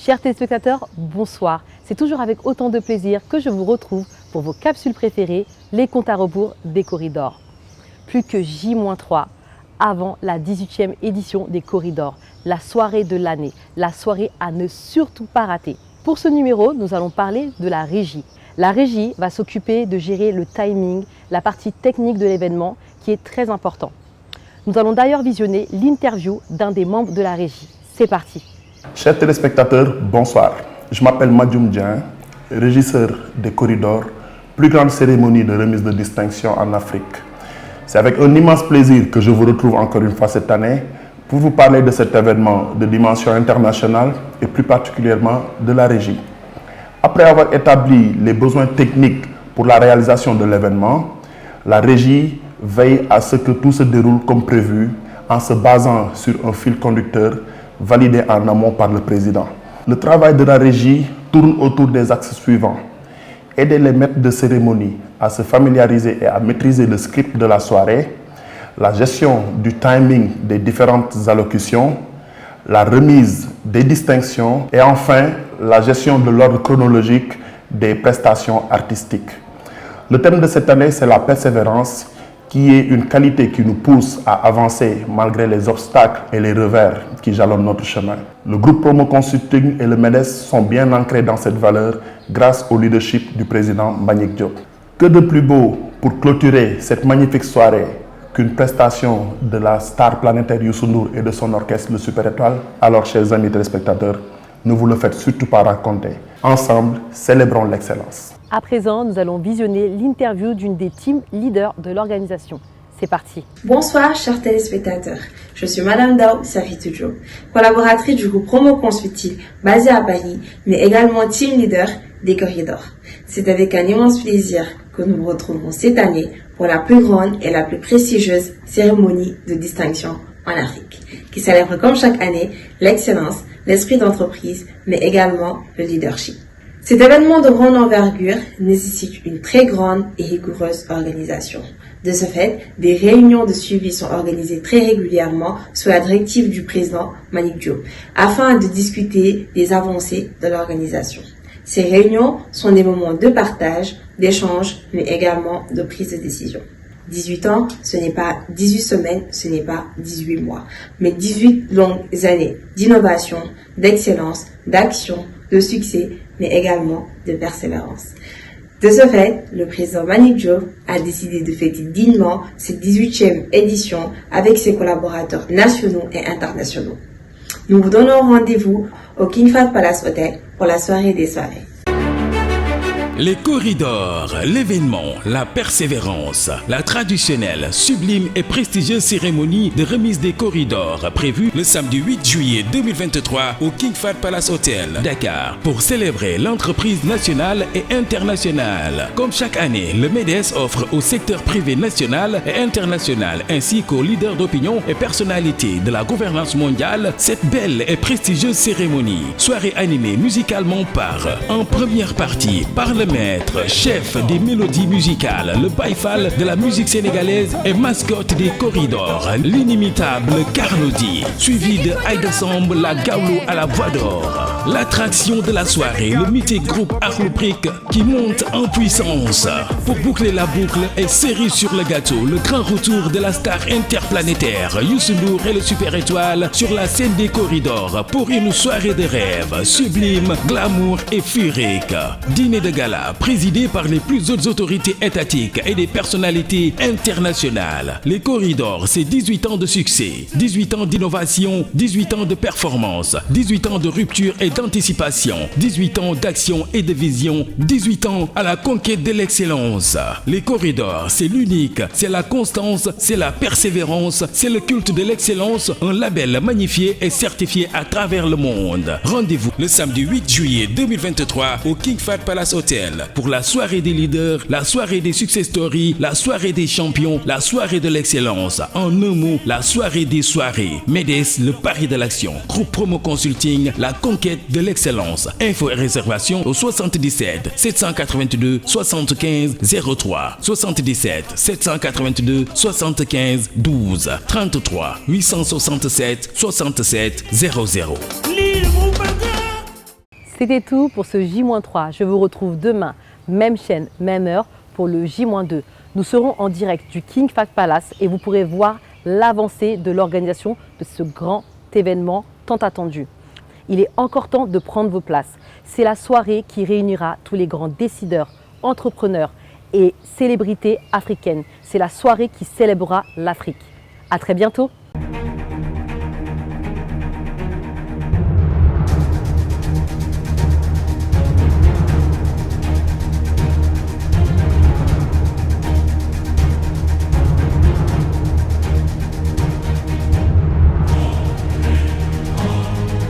Chers téléspectateurs, bonsoir. C'est toujours avec autant de plaisir que je vous retrouve pour vos capsules préférées, les comptes à rebours des Corridors. Plus que J-3 avant la 18e édition des Corridors, la soirée de l'année, la soirée à ne surtout pas rater. Pour ce numéro, nous allons parler de la régie. La régie va s'occuper de gérer le timing, la partie technique de l'événement qui est très important. Nous allons d'ailleurs visionner l'interview d'un des membres de la régie. C'est parti. Chers téléspectateurs, bonsoir. Je m'appelle Madjoum Dieng, régisseur des Corridors, plus grande cérémonie de remise de distinction en Afrique. C'est avec un immense plaisir que je vous retrouve encore une fois cette année pour vous parler de cet événement de dimension internationale et plus particulièrement de la régie. Après avoir établi les besoins techniques pour la réalisation de l'événement, la régie veille à ce que tout se déroule comme prévu en se basant sur un fil conducteur validé en amont par le président. Le travail de la régie tourne autour des axes suivants. Aider les maîtres de cérémonie à se familiariser et à maîtriser le script de la soirée, la gestion du timing des différentes allocutions, la remise des distinctions et enfin la gestion de l'ordre chronologique des prestations artistiques. Le thème de cette année, c'est la persévérance, qui est une qualité qui nous pousse à avancer malgré les obstacles et les revers qui jalonnent notre chemin. Le groupe Promo Consulting et le MEDES sont bien ancrés dans cette valeur grâce au leadership du président Mbagnick Diop. Que de plus beau pour clôturer cette magnifique soirée qu'une prestation de la star planétaire Youssou N'Dour et de son orchestre le Super Étoile. Alors, chers amis téléspectateurs, ne vous le faites surtout pas raconter. Ensemble, célébrons l'excellence. À présent, nous allons visionner l'interview d'une des team leaders de l'organisation. C'est parti. Bonsoir, chers téléspectateurs. Je suis Madame Dao Safitoujo, collaboratrice du groupe Promo Consulting basé à Paris, mais également team leader des Corridors. C'est avec un immense plaisir que nous nous retrouvons cette année pour la plus grande et la plus prestigieuse cérémonie de distinction en Afrique, qui célèbre comme chaque année l'excellence, l'esprit d'entreprise, mais également le leadership. Cet événement de grande envergure nécessite une très grande et rigoureuse organisation. De ce fait, des réunions de suivi sont organisées très régulièrement sous la directive du président Mbagnick Diop, afin de discuter des avancées de l'organisation. Ces réunions sont des moments de partage, d'échange, mais également de prise de décision. 18 ans, ce n'est pas 18 semaines, ce n'est pas 18 mois, mais 18 longues années d'innovation, d'excellence, d'action, de succès, mais également de persévérance. De ce fait, le président Mbagnick Diop a décidé de fêter dignement cette 18e édition avec ses collaborateurs nationaux et internationaux. Nous vous donnons rendez-vous au King Fahd Palace Hotel pour la soirée des soirées. Les Corridors, l'événement, la persévérance, la traditionnelle, sublime et prestigieuse cérémonie de remise des Corridors prévue le samedi 8 juillet 2023 au King Fahd Palace Hotel, Dakar, pour célébrer l'entreprise nationale et internationale. Comme chaque année, le MEDES offre au secteur privé national et international ainsi qu'aux leaders d'opinion et personnalités de la gouvernance mondiale cette belle et prestigieuse cérémonie. Soirée animée musicalement par, en première partie, par le maître, chef des mélodies musicales, le Baïfal de la musique sénégalaise et mascotte des Corridors, l'inimitable Carlou D, suivi de Aïda Samb, la Gawlo à la voix d'or. L'attraction de la soirée, le mythique groupe Akhlou Brick qui monte en puissance. Pour boucler la boucle et cerise sur le gâteau, le grand retour de la star interplanétaire Youssou N'Dour et le Super Étoile sur la scène des Corridors pour une soirée de rêve, sublime, glamour et féerique. Dîner de gala présidé par les plus hautes autorités étatiques et des personnalités internationales. Les Corridors, c'est 18 ans de succès, 18 ans d'innovation, 18 ans de performance, 18 ans de rupture et d'anticipation, 18 ans d'action et de vision, 18 ans à la conquête de l'excellence. Les Corridors, c'est l'unique, c'est la constance, c'est la persévérance, c'est le culte de l'excellence, un label magnifié et certifié à travers le monde. Rendez-vous le samedi 8 juillet 2023 au King Fahd Palace Hotel pour la soirée des leaders, la soirée des success stories, la soirée des champions, la soirée de l'excellence. En un mot, la soirée des soirées. MEDES, le pari de l'action. Groupe Promo Consulting, la conquête de l'excellence. Info et réservation au 77 782 75 03 77 782 75 12 33 867 67 00. C'était tout pour ce J-3. Je vous retrouve demain, même chaîne, même heure, pour le J-2. Nous serons en direct du King Fahd Palace et vous pourrez voir l'avancée de l'organisation de ce grand événement tant attendu. Il est encore temps de prendre vos places. C'est la soirée qui réunira tous les grands décideurs, entrepreneurs et célébrités africaines. C'est la soirée qui célébrera l'Afrique. À très bientôt.